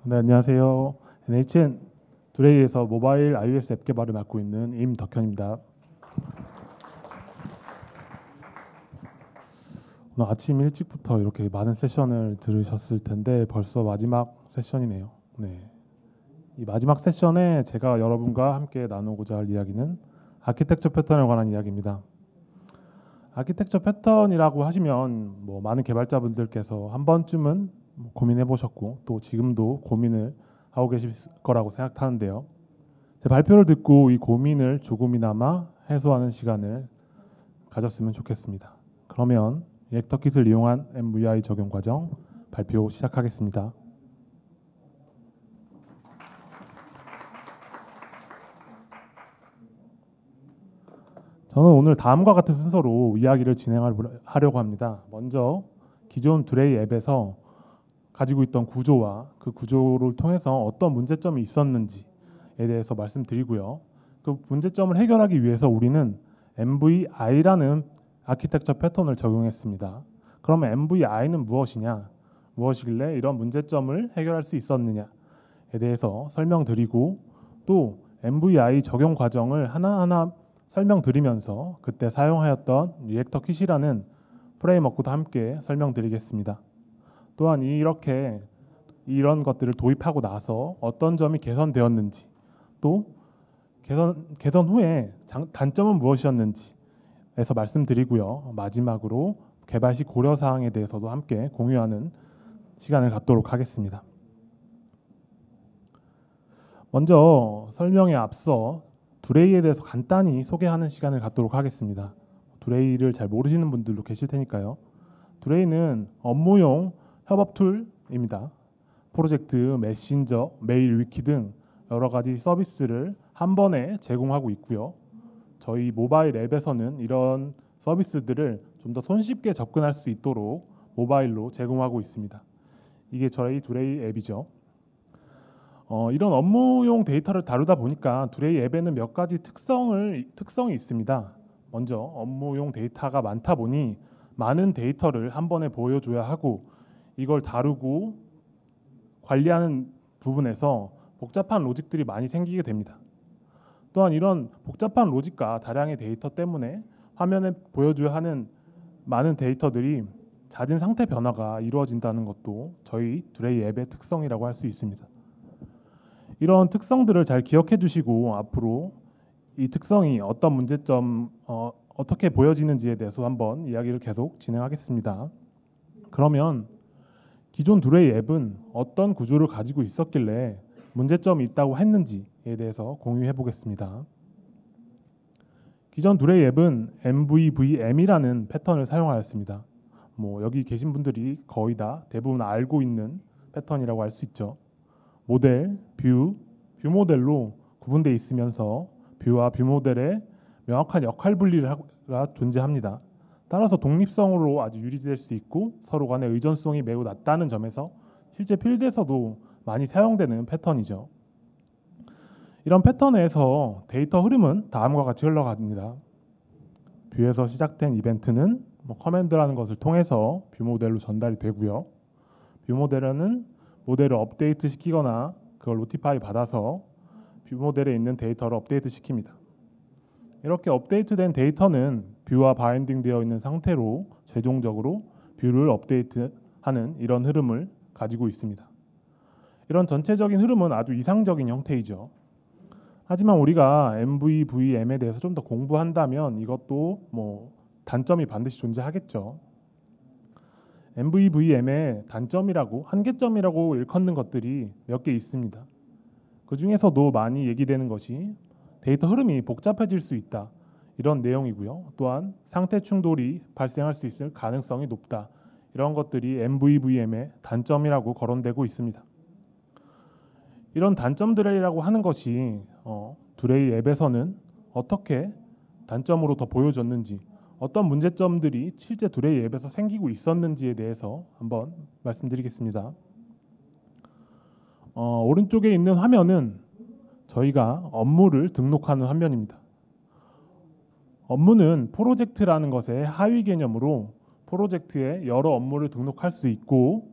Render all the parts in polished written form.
네, 안녕하세요. NHN 두레이에서 모바일 iOS 앱 개발을 맡고 있는 임덕현입니다. 오늘 아침 일찍부터 이렇게 많은 세션을 들으셨을 텐데 벌써 마지막 세션이네요. 네, 이 마지막 세션에 제가 여러분과 함께 나누고자 할 이야기는 아키텍처 패턴에 관한 이야기입니다. 아키텍처 패턴이라고 하시면 많은 개발자분들께서 한 번쯤은 고민해 보셨고 또 지금도 고민을 하고 계실 거라고 생각하는데요. 제 발표를 듣고 이 고민을 조금이나마 해소하는 시간을 가졌으면 좋겠습니다. 그러면 리액터킷을 이용한 MVI 적용 과정 발표 시작하겠습니다. 저는 오늘 다음과 같은 순서로 이야기를 진행하려고 합니다. 먼저 기존 두레이 앱에서 가지고 있던 구조와 그 구조를 통해서 어떤 문제점이 있었는지에 대해서 말씀드리고요. 그 문제점을 해결하기 위해서 우리는 MVI라는 아키텍처 패턴을 적용했습니다. 그러면 MVI는 무엇이냐? 무엇이길래 이런 문제점을 해결할 수 있었느냐에 대해서 설명드리고 또 MVI 적용 과정을 하나하나 설명드리면서 그때 사용하였던 리액터킷이라는 프레임워크도 함께 설명드리겠습니다. 또한 이런 것들을 도입하고 나서 어떤 점이 개선되었는지 또 개선 후에 단점은 무엇이었는지에서 말씀드리고요. 마지막으로 개발 시 고려사항에 대해서도 함께 공유하는 시간을 갖도록 하겠습니다. 먼저 설명에 앞서 두레이에 대해서 간단히 소개하는 시간을 갖도록 하겠습니다. 두레이를 잘 모르시는 분들도 계실 테니까요. 두레이는 업무용 협업 툴입니다. 프로젝트, 메신저, 메일, 위키 등 여러 가지 서비스를 한 번에 제공하고 있고요. 저희 모바일 앱에서는 이런 서비스들을 좀 더 손쉽게 접근할 수 있도록 모바일로 제공하고 있습니다. 이게 저희 두레이 앱이죠. 이런 업무용 데이터를 다루다 보니까 두레이 앱에는 몇 가지 특성이 있습니다. 먼저 업무용 데이터가 많다 보니 많은 데이터를 한 번에 보여줘야 하고 이걸 다루고 관리하는 부분에서 복잡한 로직들이 많이 생기게 됩니다. 또한 이런 복잡한 로직과 다량의 데이터 때문에 화면에 보여줘야 하는 많은 데이터들이 잦은 상태 변화가 이루어진다는 것도 저희 두레이 앱의 특성이라고 할 수 있습니다. 이런 특성들을 잘 기억해 주시고 앞으로 이 특성이 어떤 문제점 어떻게 보여지는지에 대해서 한번 이야기를 계속 진행하겠습니다. 그러면 기존 두레이 앱은 어떤 구조를 가지고 있었길래 문제점이 있다고 했는지에 대해서 공유해 보겠습니다. 기존 두레이 앱은 MVVM이라는 패턴을 사용하였습니다. 여기 계신 분들이 거의 다 대부분 알고 있는 패턴이라고 할 수 있죠. 모델, 뷰 모델로 구분되어 있으면서 뷰와 뷰 모델의 명확한 역할 분리가 존재합니다. 따라서 독립성으로 아주 유리될 수 있고 서로 간의 의존성이 매우 낮다는 점에서 실제 필드에서도 많이 사용되는 패턴이죠. 이런 패턴에서 데이터 흐름은 다음과 같이 흘러갑니다. 뷰에서 시작된 이벤트는 커맨드라는 것을 통해서 뷰 모델로 전달이 되고요. 뷰 모델은 모델을 업데이트 시키거나 그걸 노티파이 받아서 뷰 모델에 있는 데이터를 업데이트 시킵니다. 이렇게 업데이트된 데이터는 뷰와 바인딩 되어 있는 상태로 최종적으로 뷰를 업데이트하는 이런 흐름을 가지고 있습니다. 이런 전체적인 흐름은 아주 이상적인 형태이죠. 하지만 우리가 MVVM에 대해서 좀 더 공부한다면 이것도 단점이 반드시 존재하겠죠. MVVM의 단점이라고 한계점이라고 일컫는 것들이 몇 개 있습니다. 그 중에서도 많이 얘기되는 것이 데이터 흐름이 복잡해질 수 있다 이런 내용이고요. 또한 상태 충돌이 발생할 수 있을 가능성이 높다 이런 것들이 MVVM의 단점이라고 거론되고 있습니다. 이런 단점들이라고 하는 것이 두레이 앱에서는 어떻게 단점으로 더 보여졌는지 어떤 문제점들이 실제 두레이 앱에서 생기고 있었는지에 대해서 한번 말씀드리겠습니다. 오른쪽에 있는 화면은 저희가 업무를 등록하는 화면입니다. 업무는 프로젝트라는 것의 하위 개념으로 프로젝트에 여러 업무를 등록할 수 있고,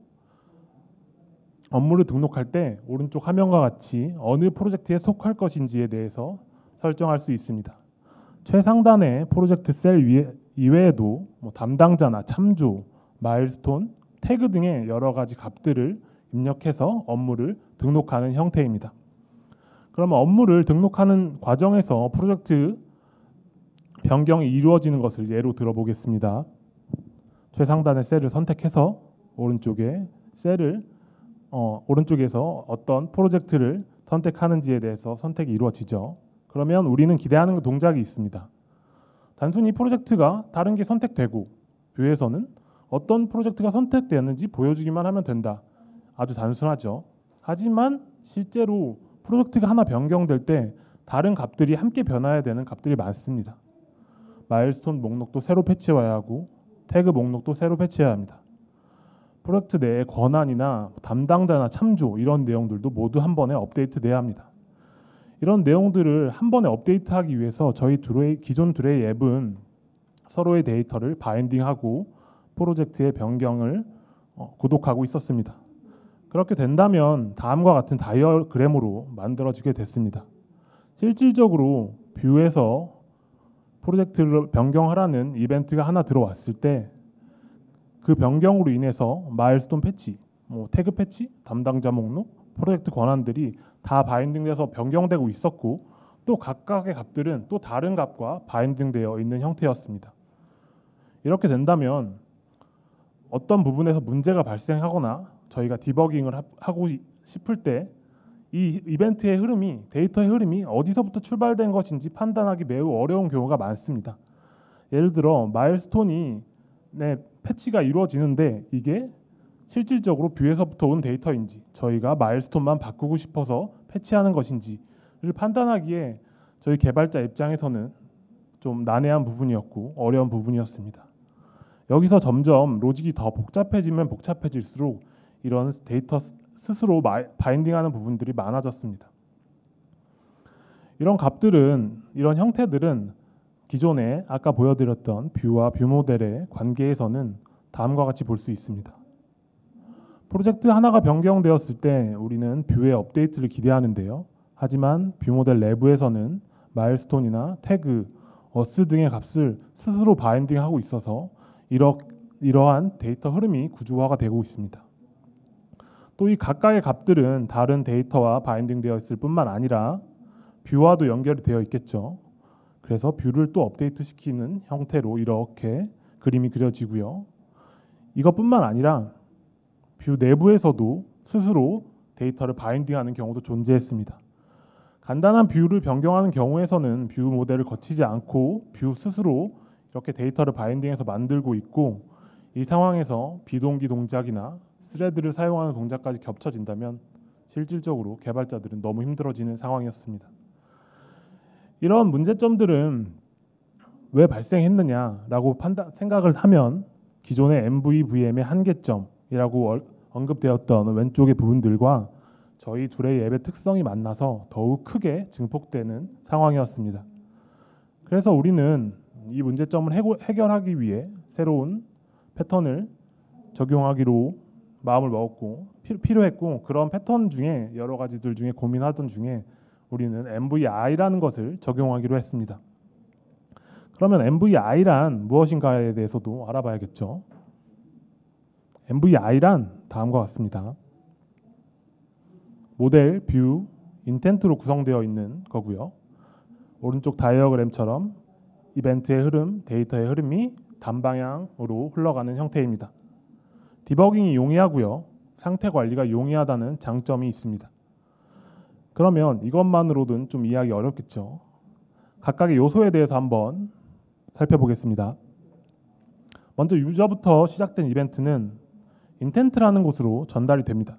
업무를 등록할 때 오른쪽 화면과 같이 어느 프로젝트에 속할 것인지에 대해서 설정할 수 있습니다. 최상단의 프로젝트 셀 이외에도 담당자나 참조, 마일스톤, 태그 등의 여러 가지 값들을 입력해서 업무를 등록하는 형태입니다. 그러면 업무를 등록하는 과정에서 프로젝트 변경이 이루어지는 것을 예로 들어보겠습니다. 최상단의 셀을 선택해서 오른쪽에 셀을 오른쪽에서 어떤 프로젝트를 선택하는지에 대해서 선택이 이루어지죠. 그러면 우리는 기대하는 동작이 있습니다. 단순히 프로젝트가 다른 게 선택되고 뷰에서는 어떤 프로젝트가 선택되었는지 보여주기만 하면 된다. 아주 단순하죠. 하지만 실제로 프로젝트가 하나 변경될 때 다른 값들이 함께 변화해야 되는 값들이 많습니다. 마일스톤 목록도 새로 패치해야 하고 태그 목록도 새로 패치해야 합니다. 프로젝트 내의 권한이나 담당자나 참조 이런 내용들도 모두 한 번에 업데이트돼야 합니다. 이런 내용들을 한 번에 업데이트하기 위해서 저희 기존 드레이 앱은 서로의 데이터를 바인딩하고 프로젝트의 변경을 구독하고 있었습니다. 그렇게 된다면 다음과 같은 다이어그램으로 만들어지게 됐습니다. 실질적으로 뷰에서 프로젝트를 변경하라는 이벤트가 하나 들어왔을 때 그 변경으로 인해서 마일스톤 패치, 태그 패치, 담당자 목록, 프로젝트 권한들이 다 바인딩돼서 변경되고 있었고 또 각각의 값들은 또 다른 값과 바인딩되어 있는 형태였습니다. 이렇게 된다면 어떤 부분에서 문제가 발생하거나 저희가 디버깅을 하고 싶을 때 이 이벤트의 흐름이, 데이터의 흐름이 어디서부터 출발된 것인지 판단하기 매우 어려운 경우가 많습니다. 예를 들어 마일스톤이 패치가 이루어지는데 이게 실질적으로 뷰에서부터 온 데이터인지 저희가 마일스톤만 바꾸고 싶어서 패치하는 것인지를 판단하기에 저희 개발자 입장에서는 좀 난해한 부분이었고 어려운 부분이었습니다. 여기서 점점 로직이 더 복잡해지면 복잡해질수록 이런 데이터 스스로 바인딩하는 부분들이 많아졌습니다. 이런 값들은, 이런 형태들은 기존에 아까 보여드렸던 뷰와 뷰 모델의 관계에서는 다음과 같이 볼 수 있습니다. 프로젝트 하나가 변경되었을 때 우리는 뷰의 업데이트를 기대하는데요. 하지만 뷰 모델 내부에서는 마일스톤이나 태그, 어스 등의 값을 스스로 바인딩하고 있어서 이러한 데이터 흐름이 구조화가 되고 있습니다. 또 이 각각의 값들은 다른 데이터와 바인딩되어 있을 뿐만 아니라 뷰와도 연결이 되어 있겠죠. 그래서 뷰를 또 업데이트 시키는 형태로 이렇게 그림이 그려지고요. 이것뿐만 아니라 뷰 내부에서도 스스로 데이터를 바인딩하는 경우도 존재했습니다. 간단한 뷰를 변경하는 경우에서는 뷰 모델을 거치지 않고 뷰 스스로 이렇게 데이터를 바인딩해서 만들고 있고, 이 상황에서 비동기 동작이나 스레드를 사용하는 동작까지 겹쳐진다면 실질적으로 개발자들은 너무 힘들어지는 상황이었습니다. 이런 문제점들은 왜 발생했느냐라고 생각을 하면 기존의 MVVM의 한계점이라고 언급되었던 왼쪽의 부분들과 저희 둘의 앱의 특성이 만나서 더욱 크게 증폭되는 상황이었습니다. 그래서 우리는 이 문제점을 해결하기 위해 새로운 패턴을 적용하기로 마음을 먹었고 필요했고, 그런 패턴 중에 여러 가지들 중에 고민하던 중에 우리는 MVI라는 것을 적용하기로 했습니다. 그러면 MVI란 무엇인가에 대해서도 알아봐야겠죠. MVI란 다음과 같습니다. 모델, 뷰, 인텐트로 구성되어 있는 거고요. 오른쪽 다이어그램처럼 이벤트의 흐름, 데이터의 흐름이 단방향으로 흘러가는 형태입니다. 디버깅이 용이하고요. 상태 관리가 용이하다는 장점이 있습니다. 그러면 이것만으로는 좀 이해하기 어렵겠죠. 각각의 요소에 대해서 한번 살펴보겠습니다. 먼저 유저부터 시작된 이벤트는 인텐트라는 곳으로 전달이 됩니다.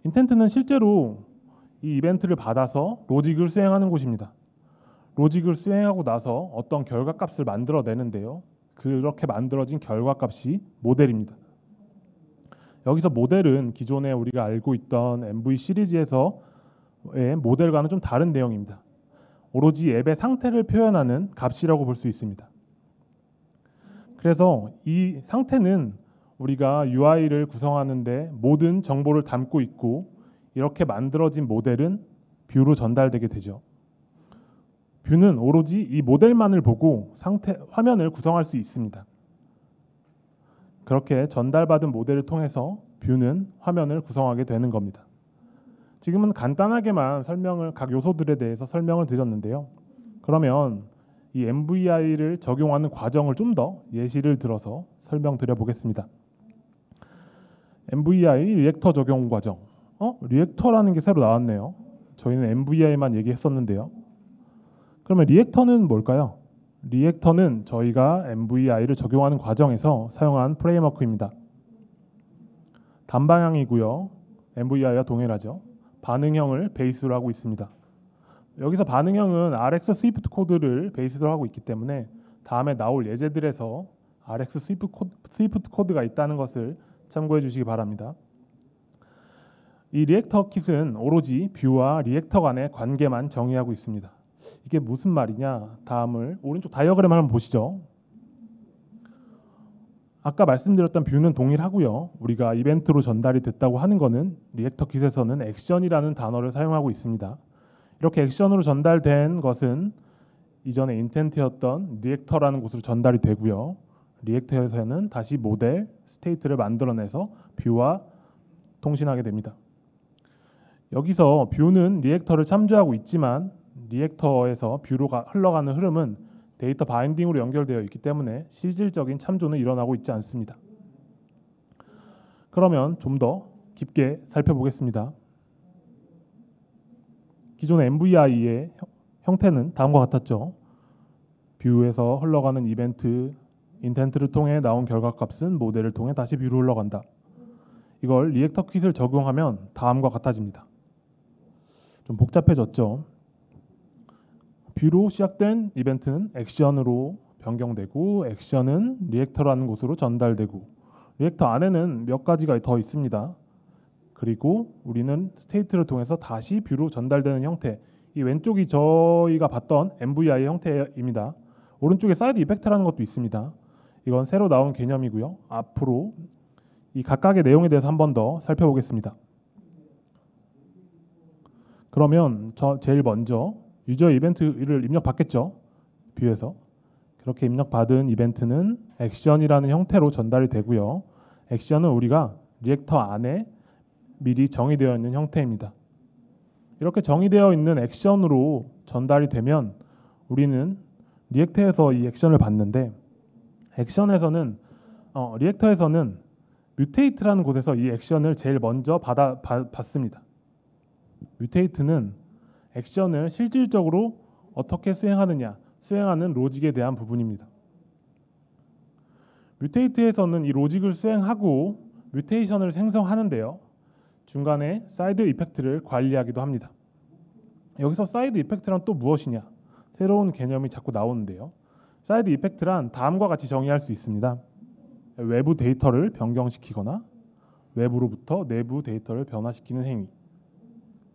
인텐트는 실제로 이 이벤트를 받아서 로직을 수행하는 곳입니다. 로직을 수행하고 나서 어떤 결과값을 만들어내는데요. 그렇게 만들어진 결과값이 모델입니다. 여기서 모델은 기존에 우리가 알고 있던 MV 시리즈에서의 모델과는 좀 다른 내용입니다. 오로지 앱의 상태를 표현하는 값이라고 볼 수 있습니다. 그래서 이 상태는 우리가 UI를 구성하는데 모든 정보를 담고 있고, 이렇게 만들어진 모델은 뷰로 전달되게 되죠. 뷰는 오로지 이 모델만을 보고 화면을 구성할 수 있습니다. 그렇게 전달받은 모델을 통해서 뷰는 화면을 구성하게 되는 겁니다. 지금은 간단하게만 각 요소들에 대해서 설명을 드렸는데요. 그러면 이 MVI를 적용하는 과정을 좀 더 예시를 들어서 설명드려 보겠습니다. MVI 리액터 적용 과정. 리액터라는 게 새로 나왔네요. 저희는 MVI만 얘기했었는데요. 그러면 리액터는 뭘까요? 리액터는 저희가 MVI를 적용하는 과정에서 사용한 프레임워크입니다. 단방향이고요. MVI와 동일하죠. 반응형을 베이스로 하고 있습니다. 여기서 반응형은 RX 스위프트 코드를 베이스로 하고 있기 때문에 다음에 나올 예제들에서 RX 스위프트 코드가 있다는 것을 참고해 주시기 바랍니다. 이 리액터 킷은 오로지 뷰와 리액터 간의 관계만 정의하고 있습니다. 이게 무슨 말이냐? 다음을 오른쪽 다이어그램 한번 보시죠. 아까 말씀드렸던 뷰는 동일하고요. 우리가 이벤트로 전달이 됐다고 하는 것은 리액터 킷에서는 액션이라는 단어를 사용하고 있습니다. 이렇게 액션으로 전달된 것은 이전에 인텐트였던 리액터라는 곳으로 전달이 되고요. 리액터에서는 다시 모델, 스테이트를 만들어내서 뷰와 통신하게 됩니다. 여기서 뷰는 리액터를 참조하고 있지만 리액터에서 뷰로 흘러가는 흐름은 데이터 바인딩으로 연결되어 있기 때문에 실질적인 참조는 일어나고 있지 않습니다. 그러면 좀 더 깊게 살펴보겠습니다. 기존의 MVI의 형태는 다음과 같았죠. 뷰에서 흘러가는 이벤트, 인텐트를 통해 나온 결과값은 모델을 통해 다시 뷰로 흘러간다. 이걸 리액터 킷을 적용하면 다음과 같아집니다. 좀 복잡해졌죠. 뷰로 시작된 이벤트는 액션으로 변경되고, 액션은 리액터라는 곳으로 전달되고, 리액터 안에는 몇 가지가 더 있습니다. 그리고 우리는 스테이트를 통해서 다시 뷰로 전달되는 형태, 이 왼쪽이 저희가 봤던 MVI 형태입니다. 오른쪽에 사이드 이펙트라는 것도 있습니다. 이건 새로 나온 개념이고요. 앞으로 이 각각의 내용에 대해서 한 번 더 살펴보겠습니다. 그러면 제일 먼저 유저 이벤트를 입력받겠죠. 뷰에서. 그렇게 입력받은 이벤트는 액션이라는 형태로 전달이 되고요. 액션은 우리가 리액터 안에 미리 정의되어 있는 형태입니다. 이렇게 정의되어 있는 액션으로 전달이 되면 우리는 리액터에서 이 액션을 받는데, 리액터에서는 뮤테이트라는 곳에서 이 액션을 제일 먼저 받습니다. 뮤테이트는 액션을 실질적으로 어떻게 수행하는 로직에 대한 부분입니다. 뮤테이트에서는 이 로직을 수행하고 뮤테이션을 생성하는데요. 중간에 사이드 이펙트를 관리하기도 합니다. 여기서 사이드 이펙트란 또 무엇이냐? 새로운 개념이 자꾸 나오는데요. 사이드 이펙트란 다음과 같이 정의할 수 있습니다. 외부 데이터를 변경시키거나 외부로부터 내부 데이터를 변화시키는 행위.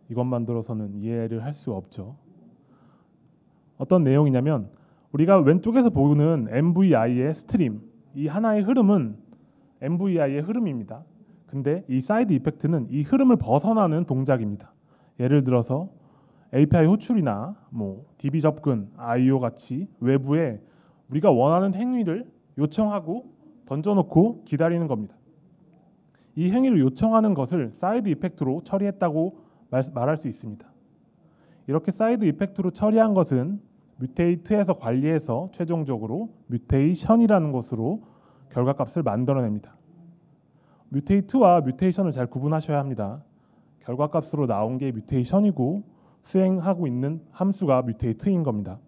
이것만 들어서는 이해를 할 수 없죠. 어떤 내용이냐면 우리가 왼쪽에서 보는 MVI의 스트림, 이 하나의 흐름은 MVI의 흐름입니다. 근데 이 사이드 이펙트는 이 흐름을 벗어나는 동작입니다. 예를 들어서 API 호출이나 DB 접근, I/O 같이 외부에 우리가 원하는 행위를 요청하고 던져놓고 기다리는 겁니다. 이 행위를 요청하는 것을 사이드 이펙트로 처리했다고 말할 수 있습니다. 이렇게 사이드 이펙트로 처리한 것은 뮤테이트에서 관리해서 최종적으로 뮤테이션이라는 것으로 결과값을 만들어냅니다. 뮤테이트와 뮤테이션을 잘 구분하셔야 합니다. 결과값으로 나온 게 뮤테이션이고 수행하고 있는 함수가 뮤테이트인 겁니다.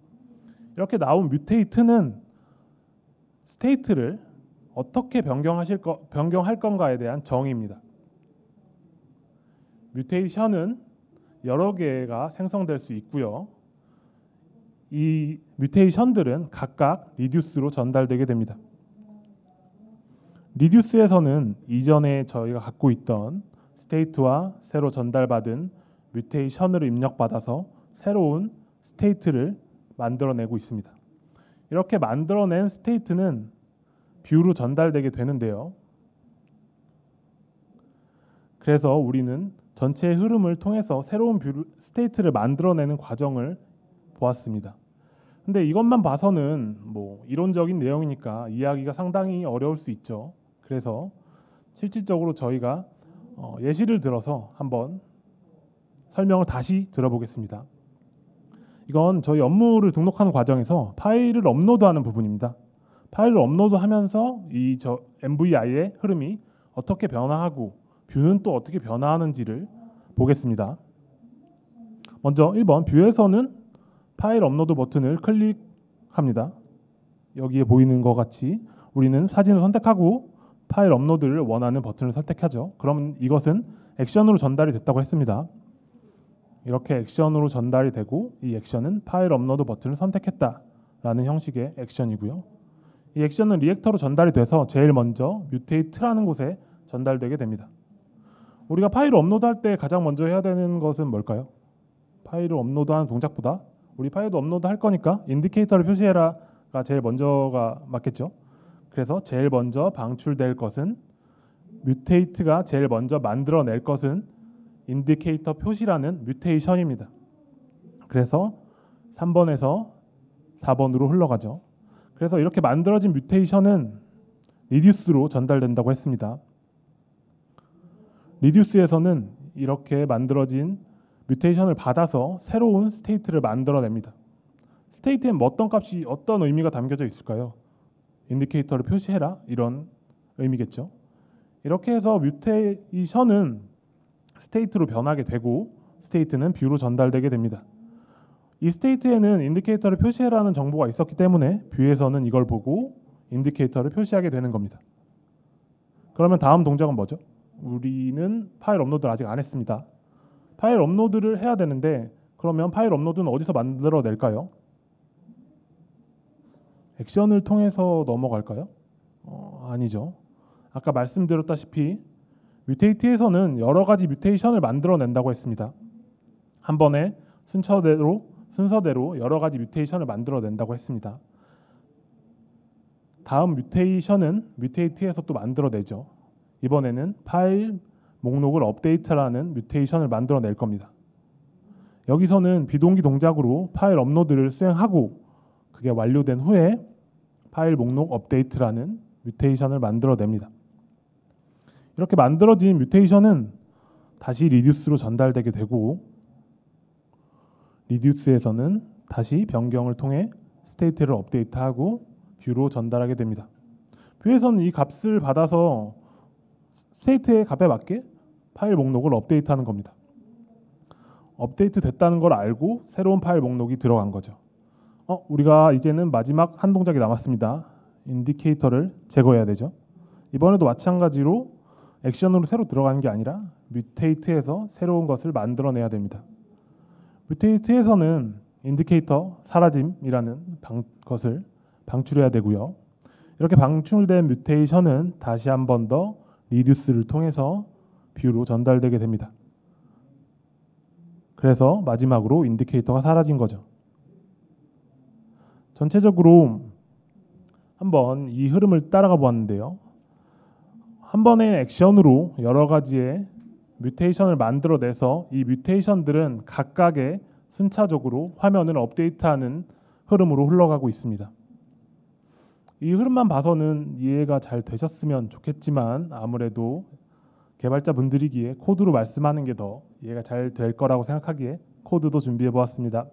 이렇게 나온 뮤테이트는 스테이트를 어떻게 변경할 건가에 대한 정의입니다. 뮤테이션은 여러 개가 생성될 수 있고요. 이 뮤테이션들은 각각 리듀스로 전달되게 됩니다. 리듀스에서는 이전에 저희가 갖고 있던 스테이트와 새로 전달받은 뮤테이션으로 입력받아서 새로운 스테이트를 만들어내고 있습니다. 이렇게 만들어낸 스테이트는 뷰로 전달되게 되는데요. 그래서 우리는 전체의 흐름을 통해서 새로운 뷰 스테이트를 만들어내는 과정을 보았습니다. 근데 이것만 봐서는 뭐 이론적인 내용이니까 이해하기가 상당히 어려울 수 있죠. 그래서 실질적으로 저희가 예시를 들어서 한번 설명을 다시 들어보겠습니다. 이건 저희 업무를 등록하는 과정에서 파일을 업로드하는 부분입니다. 파일을 업로드하면서 이 MVI의 흐름이 어떻게 변화하고 뷰는 또 어떻게 변화하는지를 보겠습니다. 먼저 1번 뷰에서는 파일 업로드 버튼을 클릭합니다. 여기에 보이는 것 같이 우리는 사진을 선택하고 파일 업로드를 원하는 버튼을 선택하죠. 그럼 이것은 액션으로 전달이 됐다고 했습니다. 이렇게 액션으로 전달이 되고 이 액션은 파일 업로드 버튼을 선택했다라는 형식의 액션이고요. 이 액션은 리액터로 전달이 돼서 제일 먼저 뮤테이트라는 곳에 전달되게 됩니다. 우리가 파일을 업로드할 때 가장 먼저 해야 되는 것은 뭘까요? 파일을 업로드하는 동작보다 우리 파일도 업로드할 거니까 인디케이터를 표시해라가 제일 먼저가 맞겠죠. 그래서 제일 먼저 방출될 것은 뮤테이트가 제일 먼저 만들어낼 것은 인디케이터 표시라는 뮤테이션입니다. 그래서 3번에서 4번으로 흘러가죠. 그래서 이렇게 만들어진 뮤테이션은 리듀스로 전달된다고 했습니다. 리듀스에서는 이렇게 만들어진 뮤테이션을 받아서 새로운 스테이트를 만들어냅니다. 스테이트엔 어떤 값이 어떤 의미가 담겨져 있을까요? 인디케이터를 표시해라 이런 의미겠죠. 이렇게 해서 뮤테이션은 스테이트로 변하게 되고 스테이트는 뷰로 전달되게 됩니다. 이 스테이트에는 인디케이터를 표시해라는 정보가 있었기 때문에 뷰에서는 이걸 보고 인디케이터를 표시하게 되는 겁니다. 그러면 다음 동작은 뭐죠? 우리는 파일 업로드를 아직 안 했습니다. 파일 업로드를 해야 되는데 그러면 파일 업로드는 어디서 만들어낼까요? 액션을 통해서 넘어갈까요? 아니죠. 아까 말씀드렸다시피 뮤테이트에서는 여러 가지 뮤테이션을 만들어낸다고 했습니다. 한 번에 순서대로 여러 가지 뮤테이션을 만들어낸다고 했습니다. 다음 뮤테이션은 뮤테이트에서 또 만들어내죠. 이번에는 파일 목록을 업데이트라는 뮤테이션을 만들어낼 겁니다. 여기서는 비동기 동작으로 파일 업로드를 수행하고 그게 완료된 후에 파일 목록 업데이트라는 뮤테이션을 만들어냅니다. 이렇게 만들어진 뮤테이션은 다시 리듀스로 전달되게 되고 리듀스에서는 다시 변경을 통해 스테이트를 업데이트하고 뷰로 전달하게 됩니다. 뷰에서는 이 값을 받아서 스테이트의 값에 맞게 파일 목록을 업데이트하는 겁니다. 업데이트 됐다는 걸 알고 새로운 파일 목록이 들어간 거죠. 우리가 이제는 마지막 한 동작이 남았습니다. 인디케이터를 제거해야 되죠. 이번에도 마찬가지로 액션으로 새로 들어가는 게 아니라 뮤테이트에서 새로운 것을 만들어내야 됩니다. 뮤테이트에서는 인디케이터 사라짐이라는 것을 방출해야 되고요. 이렇게 방출된 뮤테이션은 다시 한 번 더 리듀스를 통해서 뷰로 전달되게 됩니다. 그래서 마지막으로 인디케이터가 사라진 거죠. 전체적으로 한번 이 흐름을 따라가 보았는데요. 한 번의 액션으로 여러 가지의 뮤테이션을 만들어내서 이 뮤테이션들은 각각의 순차적으로 화면을 업데이트하는 흐름으로 흘러가고 있습니다. 이 흐름만 봐서는 이해가 잘 되셨으면 좋겠지만 아무래도 개발자분들이기에 코드로 말씀하는 게 더 이해가 잘 될 거라고 생각하기에 코드도 준비해 보았습니다.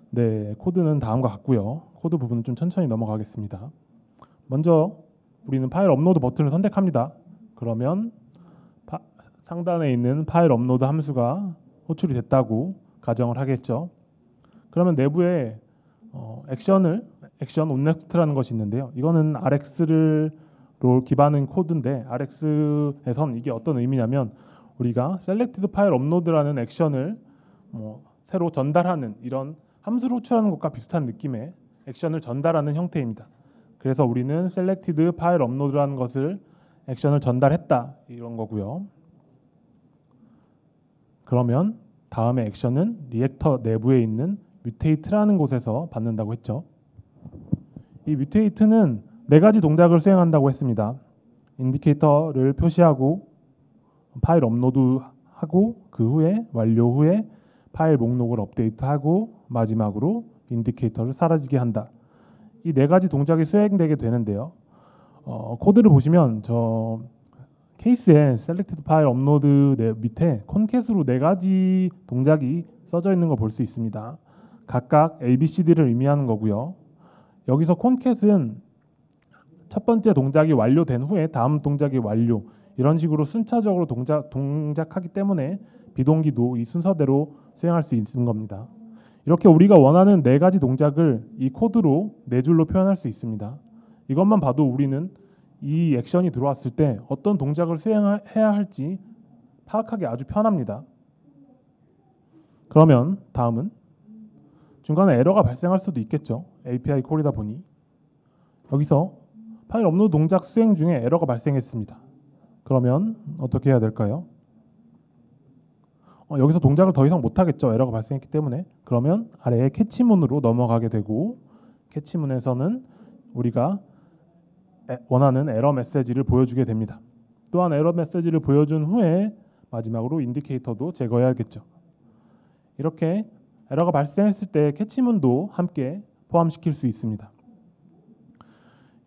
네, 코드는 다음과 같고요. 코드 부분은 좀 천천히 넘어가겠습니다. 먼저 우리는 파일 업로드 버튼을 선택합니다. 그러면 상단에 있는 파일 업로드 함수가 호출이 됐다고 가정을 하겠죠. 그러면 내부에 액션 onNext라는 것이 있는데요. 이거는 RX를 기반한 코드인데 RX에선 이게 어떤 의미냐면 우리가 selected file upload라는 액션을 새로 전달하는 이런 함수를 호출하는 것과 비슷한 느낌의 액션을 전달하는 형태입니다. 그래서 우리는 selected file upload라는 것을 액션을 전달했다 이런 거고요. 그러면 다음에 액션은 리액터 내부에 있는 뮤테이트라는 곳에서 받는다고 했죠. 이 뮤테이트는 네 가지 동작을 수행한다고 했습니다. 인디케이터를 표시하고 파일 업로드하고 그 후에 완료 후에 파일 목록을 업데이트하고 마지막으로 인디케이터를 사라지게 한다. 이 네 가지 동작이 수행되게 되는데요. 코드를 보시면 저 케이스에 셀렉티드 파일 업로드 밑에 콘캣으로 네 가지 동작이 써져 있는 거 볼 수 있습니다. 각각 ABCD를 의미하는 거고요. 여기서 콘캣은 첫 번째 동작이 완료된 후에 다음 동작이 완료, 이런 식으로 순차적으로 동작하기 때문에 비동기도 이 순서대로 수행할 수 있는 겁니다. 이렇게 우리가 원하는 네 가지 동작을 이 코드로 네 줄로 표현할 수 있습니다. 이것만 봐도 우리는 이 액션이 들어왔을 때 어떤 동작을 수행해야 할지 파악하기 아주 편합니다. 그러면 다음은 중간에 에러가 발생할 수도 있겠죠. API 콜이다 보니. 여기서 파일 업로드 동작 수행 중에 에러가 발생했습니다. 그러면 어떻게 해야 될까요? 여기서 동작을 더 이상 못하겠죠. 에러가 발생했기 때문에. 그러면 아래에 캐치문으로 넘어가게 되고, 캐치문에서는 우리가 원하는 에러 메시지를 보여주게 됩니다. 또한 에러 메시지를 보여준 후에 마지막으로 인디케이터도 제거해야겠죠. 이렇게 에러가 발생했을 때 캐치문도 함께 포함시킬 수 있습니다.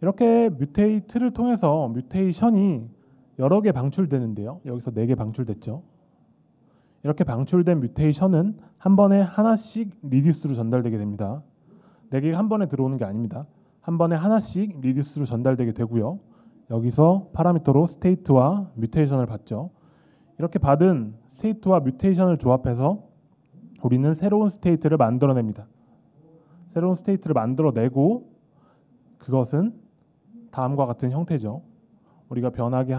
이렇게 뮤테이트를 통해서 뮤테이션이 여러 개 방출되는데요. 여기서 4개 방출됐죠. 이렇게 방출된 뮤테이션은 한 번에 하나씩 리듀스로 전달되게 됩니다. 4개가 한 번에 들어오는 게 아닙니다. 한 번에 하나씩 리듀스로 전달되게 되고요. 여기서 파라미터로 스테이트와 뮤테이션을 받죠. 이렇게 받은 스테이트와 뮤테이션을 조합해서 우리는 새로운 스테이트를 만들어냅니다. 새로운 스테이트를 만들어내고 그것은 다음과 같은 형태죠. 우리가 변하게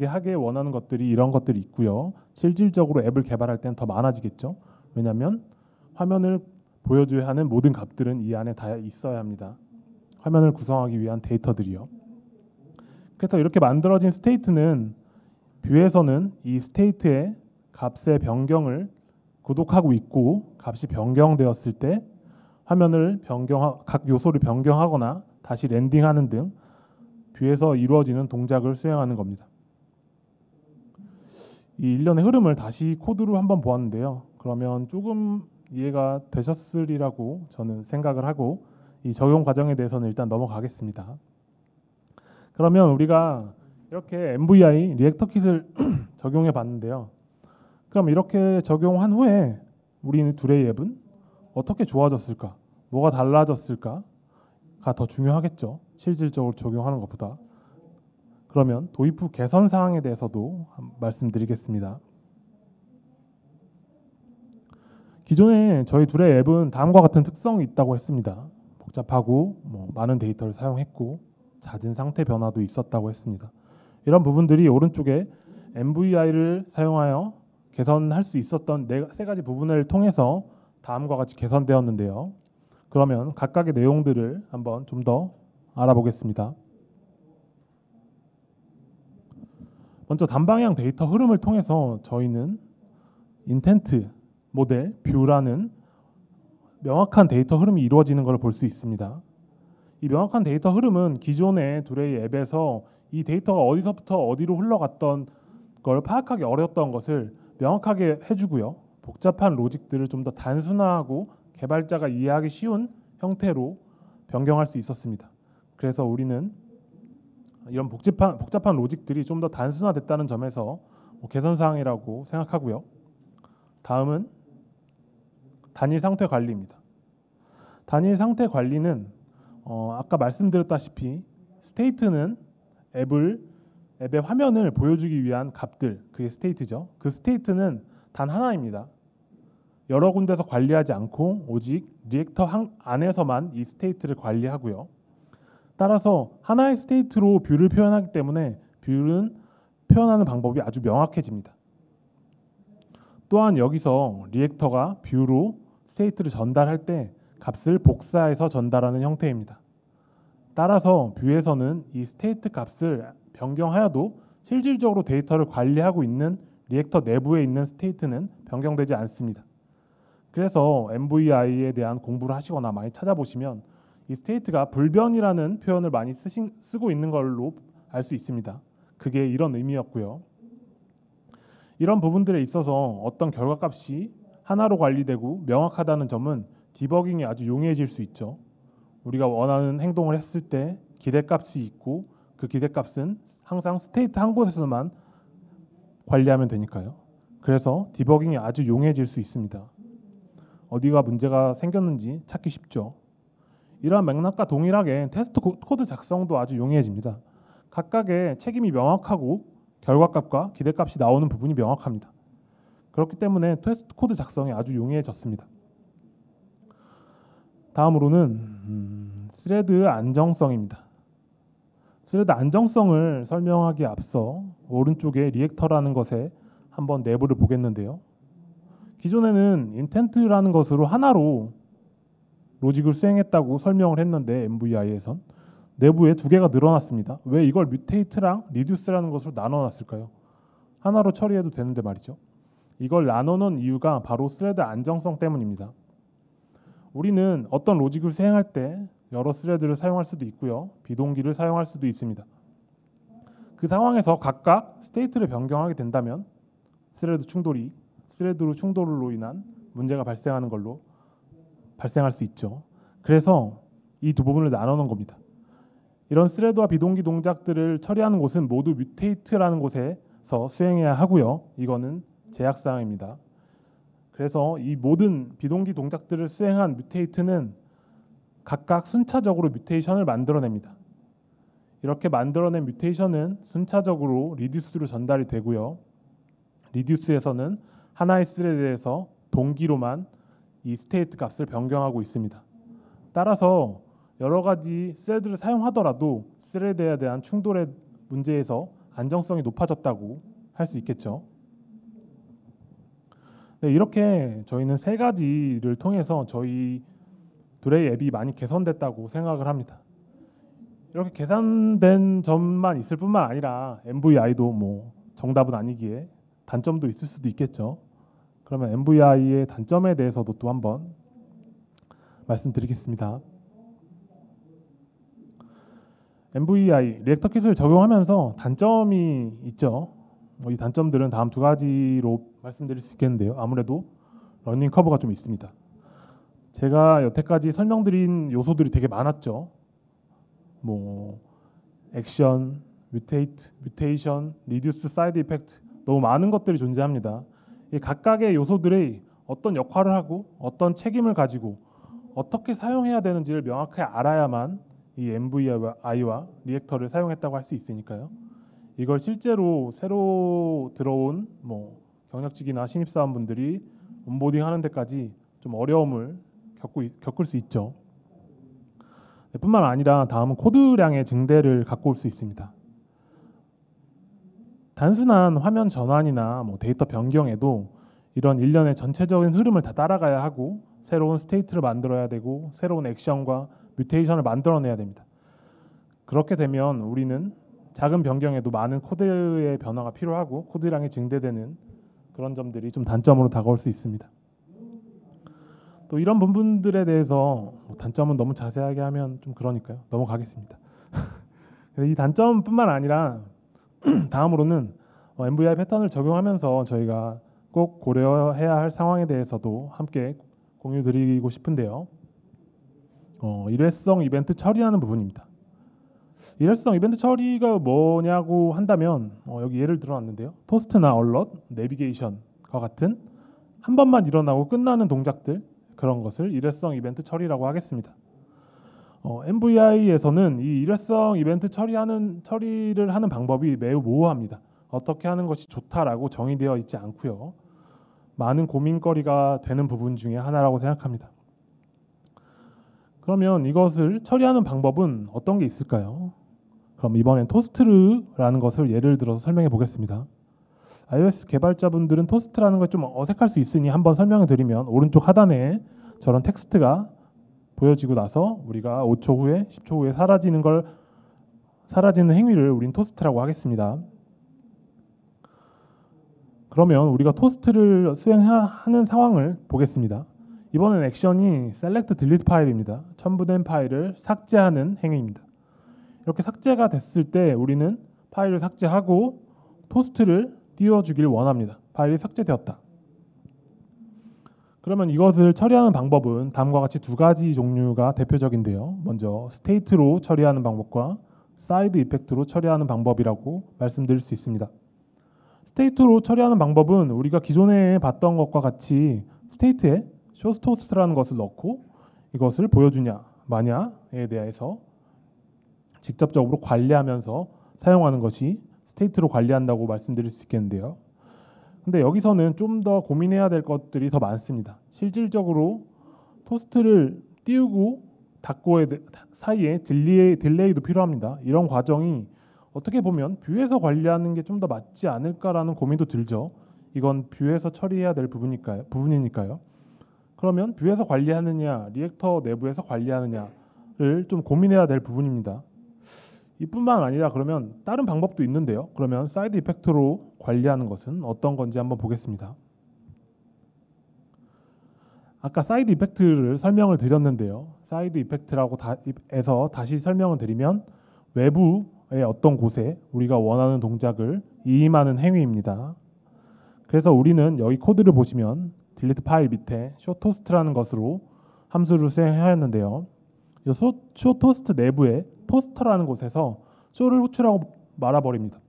하게 원하는 것들이 이런 것들이 있고요. 실질적으로 앱을 개발할 때는 더 많아지겠죠. 왜냐하면 화면을 보여줘야 하는 모든 값들은 이 안에 다 있어야 합니다. 화면을 구성하기 위한 데이터들이요. 그래서 이렇게 만들어진 스테이트는 뷰에서는 이 스테이트의 값의 변경을 구독하고 있고, 값이 변경되었을 때 화면을 각 요소를 변경하거나 다시 랜딩하는 등 뷰에서 이루어지는 동작을 수행하는 겁니다. 이 일련의 흐름을 다시 코드로 한번 보았는데요. 그러면 조금 이해가 되셨으리라고 저는 생각을 하고 이 적용 과정에 대해서는 일단 넘어가겠습니다. 그러면 우리가 이렇게 MVI 리액터 킷을 적용해 봤는데요. 그럼 이렇게 적용한 후에 우리는 둘의 앱은 어떻게 좋아졌을까? 뭐가 달라졌을까가 더 중요하겠죠. 실질적으로 적용하는 것보다. 그러면 도입 후 개선 사항에 대해서도 말씀드리겠습니다. 기존에 저희 둘의 앱은 다음과 같은 특성이 있다고 했습니다. 복잡하고 많은 데이터를 사용했고 잦은 상태 변화도 있었다고 했습니다. 이런 부분들이 오른쪽에 MVI를 사용하여 개선할 수 있었던 세 가지 부분을 통해서 다음과 같이 개선되었는데요. 그러면 각각의 내용들을 한번 좀 더 알아보겠습니다. 먼저 단방향 데이터 흐름을 통해서 저희는 인텐트 모델 뷰라는 명확한 데이터 흐름이 이루어지는 것을 볼 수 있습니다. 이 명확한 데이터 흐름은 기존의 두레이 앱에서 이 데이터가 어디서부터 어디로 흘러갔던 걸 파악하기 어려웠던 것을 명확하게 해주고요. 복잡한 로직들을 좀 더 단순화하고 개발자가 이해하기 쉬운 형태로 변경할 수 있었습니다. 그래서 우리는 이런 복잡한 로직들이 좀 더 단순화됐다는 점에서 개선 사항이라고 생각하고요. 다음은 단일 상태 관리입니다. 단일 상태 관리는 아까 말씀드렸다시피 스테이트는 앱의 화면을 보여주기 위한 값들, 그게 스테이트죠. 그 스테이트는 단 하나입니다. 여러 군데서 관리하지 않고 오직 리액터 안에서만 이 스테이트를 관리하고요. 따라서 하나의 스테이트로 뷰를 표현하기 때문에 뷰는 표현하는 방법이 아주 명확해집니다. 또한 여기서 리액터가 뷰로 스테이트를 전달할 때 값을 복사해서 전달하는 형태입니다. 따라서 뷰에서는 이 스테이트 값을 변경하여도 실질적으로 데이터를 관리하고 있는 리액터 내부에 있는 스테이트는 변경되지 않습니다. 그래서 MVI에 대한 공부를 하시거나 많이 찾아보시면 이 스테이트가 불변이라는 표현을 많이 쓰고 있는 걸로 알 수 있습니다. 그게 이런 의미였고요. 이런 부분들에 있어서 어떤 결과값이 하나로 관리되고 명확하다는 점은 디버깅이 아주 용이해질 수 있죠. 우리가 원하는 행동을 했을 때 기대값이 있고 그 기대값은 항상 스테이트 한 곳에서만 관리하면 되니까요. 그래서 디버깅이 아주 용이해질 수 있습니다. 어디가 문제가 생겼는지 찾기 쉽죠. 이러한 맥락과 동일하게 테스트 코드 작성도 아주 용이해집니다. 각각의 책임이 명확하고 결과값과 기대값이 나오는 부분이 명확합니다. 그렇기 때문에 테스트 코드 작성이 아주 용이해졌습니다. 다음으로는 스레드 안정성입니다. 스레드 안정성을 설명하기에 앞서 오른쪽에 리액터라는 것에 한번 내부를 보겠는데요. 기존에는 인텐트라는 것으로 하나로 로직을 수행했다고 설명을 했는데 MVI에선 내부에 두 개가 늘어났습니다. 왜 이걸 뮤테이트랑 리듀스라는 것으로 나눠놨을까요? 하나로 처리해도 되는데 말이죠. 이걸 나눠놓은 이유가 바로 스레드 안정성 때문입니다. 우리는 어떤 로직을 수행할 때 여러 스레드를 사용할 수도 있고요. 비동기를 사용할 수도 있습니다. 그 상황에서 각각 스테이트를 변경하게 된다면 스레드로 충돌로 인한 문제가 발생할 수 있죠. 그래서 이 두 부분을 나눠놓은 겁니다. 이런 스레드와 비동기 동작들을 처리하는 곳은 모두 뮤테이트라는 곳에서 수행해야 하고요. 이거는 제약사항입니다. 그래서 이 모든 비동기 동작들을 수행한 뮤테이트는 각각 순차적으로 뮤테이션을 만들어냅니다. 이렇게 만들어낸 뮤테이션은 순차적으로 리듀스로 전달이 되고요. 리듀스에서는 하나의 스레드에서 동기로만 이 스테이트 값을 변경하고 있습니다. 따라서 여러 가지 스레드를 사용하더라도 스레드에 대한 충돌의 문제에서 안정성이 높아졌다고 할 수 있겠죠. 네, 이렇게 저희는 세 가지를 통해서 저희 드레이 앱이 많이 개선됐다고 생각을 합니다. 이렇게 개선된 점만 있을 뿐만 아니라 MVI도 뭐 정답은 아니기에 단점도 있을 수도 있겠죠. 그러면 MVI의 단점에 대해서도 또 한번 말씀드리겠습니다. MVI 리액터 킷을 적용하면서 단점이 있죠. 이 단점들은 다음 두 가지로 말씀드릴 수 있겠는데요. 아무래도 러닝 커브가 좀 있습니다. 제가 여태까지 설명드린 요소들이 되게 많았죠. 뭐 액션, 뮤테이션, 리듀스, 사이드 이펙트 너무 많은 것들이 존재합니다. 이 각각의 요소들이 어떤 역할을 하고 어떤 책임을 가지고 어떻게 사용해야 되는지를 명확하게 알아야만 이 MVI와 리액터를 사용했다고 할 수 있으니까요. 이걸 실제로 새로 들어온 뭐 경력직이나 신입사원분들이 온보딩 하는 데까지 좀 어려움을 겪을 수 있죠. 뿐만 아니라 다음은 코드량의 증대를 갖고 올 수 있습니다. 단순한 화면 전환이나 뭐 데이터 변경에도 이런 일련의 전체적인 흐름을 다 따라가야 하고 새로운 스테이트를 만들어야 되고 새로운 액션과 뮤테이션을 만들어내야 됩니다. 그렇게 되면 우리는 작은 변경에도 많은 코드의 변화가 필요하고 코드량이 증대되는 그런 점들이 좀 단점으로 다가올 수 있습니다. 또 이런 부분들에 대해서 단점은 너무 자세하게 하면 좀 그러니까요. 넘어가겠습니다. 이 단점뿐만 아니라 다음으로는 MVI 패턴을 적용하면서 저희가 꼭 고려해야 할 상황에 대해서도 함께 공유드리고 싶은데요. 일회성 이벤트 처리하는 부분입니다. 일회성 이벤트 처리가 뭐냐고 한다면 여기 예를 들어놨는데요. 토스트나 얼럿, 내비게이션과 같은 한 번만 일어나고 끝나는 동작들 그런 것을 일회성 이벤트 처리라고 하겠습니다. MVI에서는 이 일회성 이벤트 처리를 하는 방법이 매우 모호합니다. 어떻게 하는 것이 좋다라고 정의되어 있지 않고요. 많은 고민거리가 되는 부분 중에 하나라고 생각합니다. 그러면 이것을 처리하는 방법은 어떤 게 있을까요? 그럼 이번엔 토스트라는 것을 예를 들어서 설명해 보겠습니다. iOS 개발자분들은 토스트라는 걸 좀 어색할 수 있으니 한번 설명해 드리면 오른쪽 하단에 저런 텍스트가 보여지고 나서 우리가 5초 후에 10초 후에 사라지는 행위를 우린 토스트라고 하겠습니다. 그러면 우리가 토스트를 수행하는 상황을 보겠습니다. 이번엔 액션이 select delete 파일입니다. 첨부된 파일을 삭제하는 행위입니다. 이렇게 삭제가 됐을 때 우리는 파일을 삭제하고 토스트를 띄워주길 원합니다. 파일이 삭제되었다. 그러면 이것을 처리하는 방법은 다음과 같이 두 가지 종류가 대표적인데요. 먼저 스테이트로 처리하는 방법과 사이드 이펙트로 처리하는 방법이라고 말씀드릴 수 있습니다. 스테이트로 처리하는 방법은 우리가 기존에 봤던 것과 같이 스테이트에 쇼토스트라는 것을 넣고 이것을 보여주냐 마냐에 대해서 직접적으로 관리하면서 사용하는 것이 스테이트로 관리한다고 말씀드릴 수 있겠는데요. 근데 여기서는 좀 더 고민해야 될 것들이 더 많습니다. 실질적으로 토스트를 띄우고 닫고의 사이에 딜레이도 필요합니다. 이런 과정이 어떻게 보면 뷰에서 관리하는 게 좀 더 맞지 않을까라는 고민도 들죠. 이건 뷰에서 처리해야 될 부분이니까요. 그러면 뷰에서 관리하느냐, 리액터 내부에서 관리하느냐를 좀 고민해야 될 부분입니다. 이뿐만 아니라 그러면 다른 방법도 있는데요. 그러면 사이드 이펙트로 관리하는 것은 어떤 건지 한번 보겠습니다. 아까 사이드 이펙트를 설명을 드렸는데요. 사이드 이펙트라고 해서 다시 설명을 드리면 외부의 어떤 곳에 우리가 원하는 동작을 이임하는 행위입니다. 그래서 우리는 여기 코드를 보시면 딜리트 파일 밑에 쇼토스트라는 것으로 함수를 수행하였는데요. 이 쇼토스트 내부에 토스터라는 곳에서 쇼를 호출하고 말아버립니다.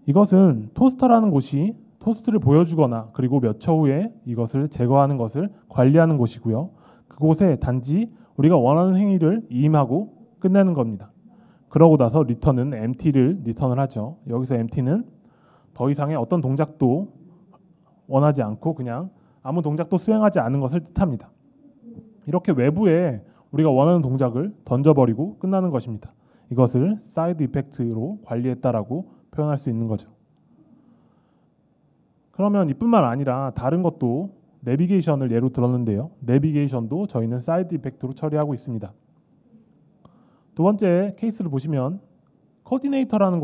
이것은 토스터라는 곳이 토스트를 보여주거나 그리고 몇 초 후에 이것을 제거하는 것을 관리하는 곳이고요. 그곳에 단지 우리가 원하는 행위를 이임하고 끝내는 겁니다. 그러고 나서 리턴은 empty를 리턴을 하죠. 여기서 empty는 더 이상의 어떤 동작도 원하지 않고 그냥 아무 동작도 수행하지 않은 것을 뜻합니다. 이렇게 외부에 우리가 원하는 동작을 던져버리고 끝나는 것입니다. 이것을 사이드 이펙트로 관리했다라고 표현할 수 있는 거죠. 그러면 이뿐만 아니라 다른 것도 내비게이션을 예로 들었는데요. 내비게이션도 저희는 사이드 이펙트로 처리하고 있습니다. 두 번째 케이스를 보시면 코디네이터라는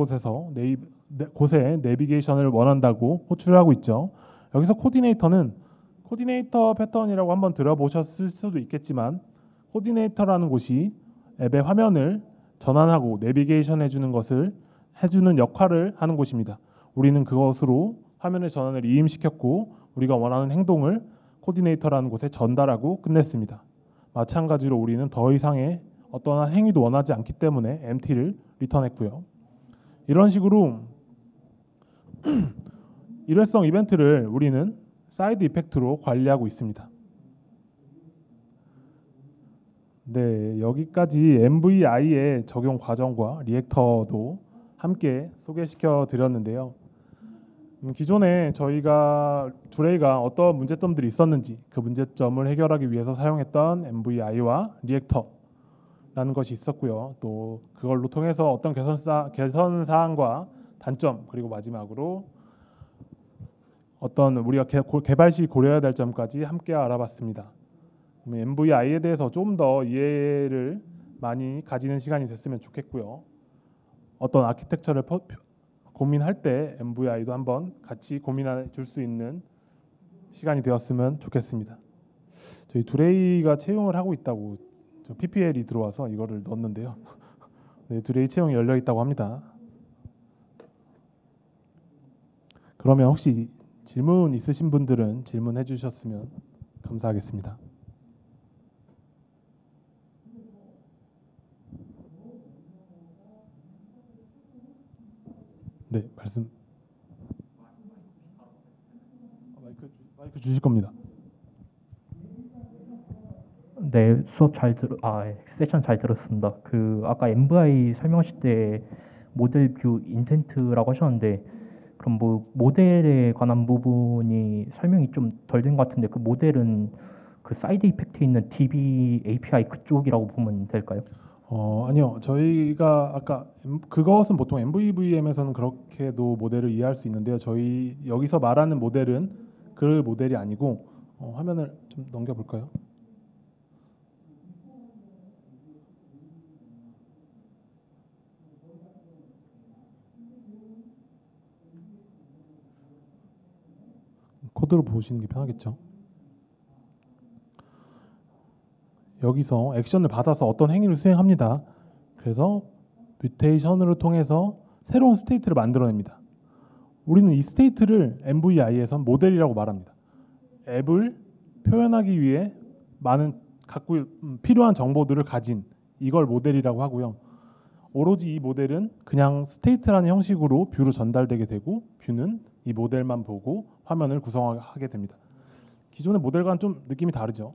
곳에 내비게이션을 원한다고 호출을 하고 있죠. 여기서 코디네이터는 코디네이터 패턴이라고 한번 들어보셨을 수도 있겠지만 코디네이터라는 곳이 앱의 화면을 전환하고 내비게이션 해주는 역할을 하는 곳입니다. 우리는 그것으로 화면의 전환을 이임시켰고 우리가 원하는 행동을 코디네이터라는 곳에 전달하고 끝냈습니다. 마찬가지로 우리는 더 이상의 어떠한 행위도 원하지 않기 때문에 empty를 리턴했고요. 이런 식으로 일회성 이벤트를 우리는 사이드 이펙트로 관리하고 있습니다. 네, 여기까지 MVI의 적용 과정과 리액터도 함께 소개시켜 드렸는데요. 기존에 저희가 두레이가 어떤 문제점들이 있었는지 그 문제점을 해결하기 위해서 사용했던 MVI와 리액터라는 것이 있었고요. 또 그걸로 통해서 어떤 개선 사항과 단점 그리고 마지막으로 어떤 우리가 개발 시 고려해야 될 점까지 함께 알아봤습니다. MVI에 대해서 좀 더 이해를 많이 가지는 시간이 됐으면 좋겠고요. 어떤 아키텍처를 고민할 때 MVI도 한번 같이 고민해 줄 수 있는 시간이 되었으면 좋겠습니다. 저희 두레이가 채용을 하고 있다고 PPL이 들어와서 이거를 넣었는데요. 네, 두레이 채용이 열려 있다고 합니다. 그러면 혹시 질문 있으신 분들은 질문해 주셨으면 감사하겠습니다. 네, 말씀. 마이크 주실 겁니다. 네, 세션 잘 들었습니다. 아까 MVI 설명하실 때 모델 뷰 인텐트라고 하셨는데, 그럼 뭐 모델에 관한 부분이 설명이 좀 덜 된 것 같은데, 그 모델은 그 사이드 이펙트에 있는 DB API 그쪽이라고 보면 될까요? 아니요. 저희가 아까 그것은 보통 MVVM에서는 그렇게도 모델을 이해할 수 있는데요. 저희 여기서 말하는 모델은 그 모델이 아니고 화면을 좀 넘겨볼까요? 코드로 보시는 게 편하겠죠. 여기서 액션을 받아서 어떤 행위를 수행합니다. 그래서 뮤테이션을 통해서 새로운 스테이트를 만들어냅니다. 우리는 이 스테이트를 MVI에선 모델이라고 말합니다. 앱을 표현하기 위해 많은 필요한 정보들을 가진 이걸 모델이라고 하고요. 오로지 이 모델은 그냥 스테이트라는 형식으로 뷰로 전달되게 되고 뷰는 이 모델만 보고 화면을 구성하게 됩니다. 기존의 모델과는 좀 느낌이 다르죠.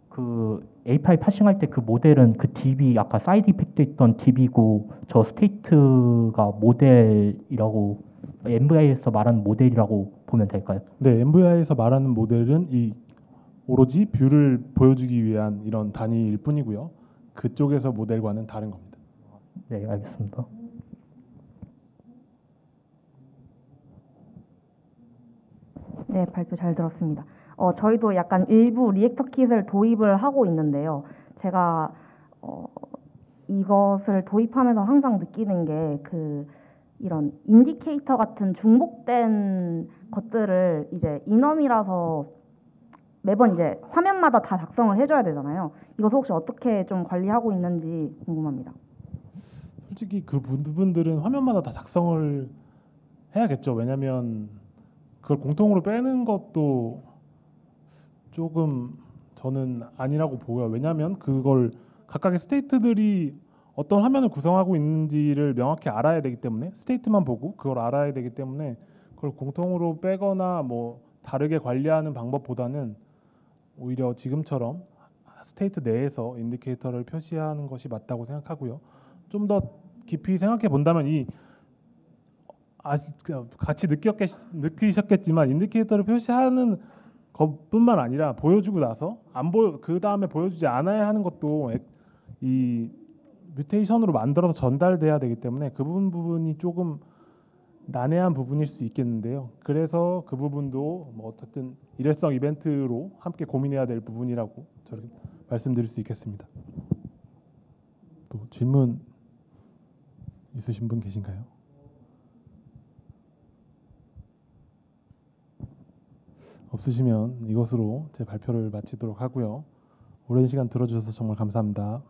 그 API 파싱할 때 그 모델은 그 DB 아까 사이드 이펙트 있던 DB고 저 스테이트가 모델이라고 MVI에서 말하는 모델이라고 보면 될까요? 네, MVI에서 말하는 모델은 이 오로지 뷰를 보여주기 위한 이런 단위일 뿐이고요. 그쪽에서 모델과는 다른 겁니다. 네, 알겠습니다. 네, 발표 잘 들었습니다. 저희도 약간 일부 리액터 킷을 도입을 하고 있는데요. 제가 이것을 도입하면서 항상 느끼는 게 이런 인디케이터 같은 중복된 것들을 이제 인엄이라서 매번 이제 화면마다 다 작성을 해줘야 되잖아요. 이것을 혹시 어떻게 좀 관리하고 있는지 궁금합니다. 솔직히 그 부분들은 화면마다 다 작성을 해야겠죠. 왜냐하면 그걸 공통으로 빼는 것도 조금 저는 아니라고 보여요. 왜냐하면 그걸 각각의 스테이트들이 어떤 화면을 구성하고 있는지를 명확히 알아야 되기 때문에 스테이트만 보고 그걸 알아야 되기 때문에 그걸 공통으로 빼거나 뭐 다르게 관리하는 방법보다는 오히려 지금처럼 스테이트 내에서 인디케이터를 표시하는 것이 맞다고 생각하고요. 좀 더 깊이 생각해 본다면 같이 느끼셨겠지만 인디케이터를 표시하는 것뿐만 아니라 보여주고 나서 그 다음에 보여주지 않아야 하는 것도 이 뮤테이션으로 만들어서 전달돼야 되기 때문에 그 부분이 조금 난해한 부분일 수 있겠는데요. 그래서 그 부분도 뭐 어쨌든 일회성 이벤트로 함께 고민해야 될 부분이라고 저는 말씀드릴 수 있겠습니다. 또 질문 있으신 분 계신가요? 없으시면 이것으로 제 발표를 마치도록 하고요. 오랜 시간 들어주셔서 정말 감사합니다.